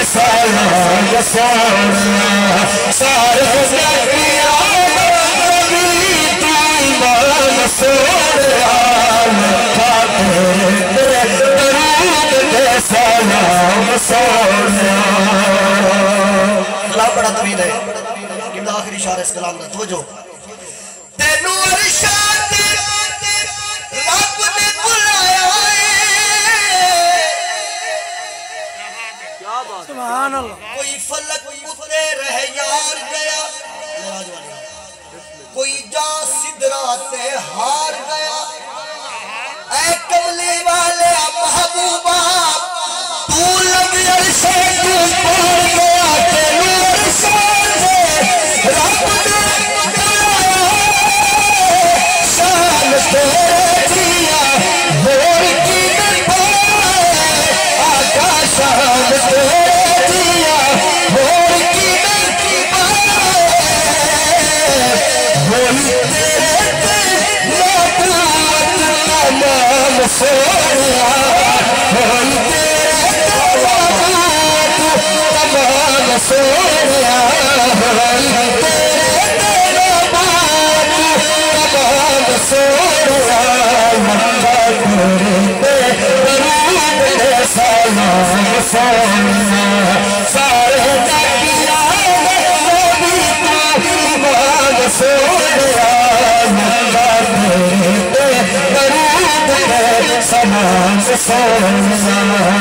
सलाम सोनिया सारे नबिया नबी तू ईमान सोनिया तेरे दरूद दे सलाम सोनिया। कलाम बड़ा तवील है कि आखिरी इशारा इस कलाम का तवज्जो तेनू अरशाद रब ने बुलाया सुभान अल्लाह। कोई फलक उतरे रह यार गया कोई जा सिदरा ते हार गया ऐ कमली वाले महबूबा तू लग अरशे तू पार गया तेनू अरशाद रब ने बुलाया शान तेरे जिया होर की आका शान तेरे जिया होर की होई तेरे नबूवत तमाम सोनिया होई तेरे नबूवत तमाम सोनिया होई तेरे नबूवत तमाम सोनिया मक्का तेरे दरूद दे सलाम सोनिया सारे नबिया नबी तू ईमान सोनिया मक्का तेरे दरूद दे सलाम सोनिया।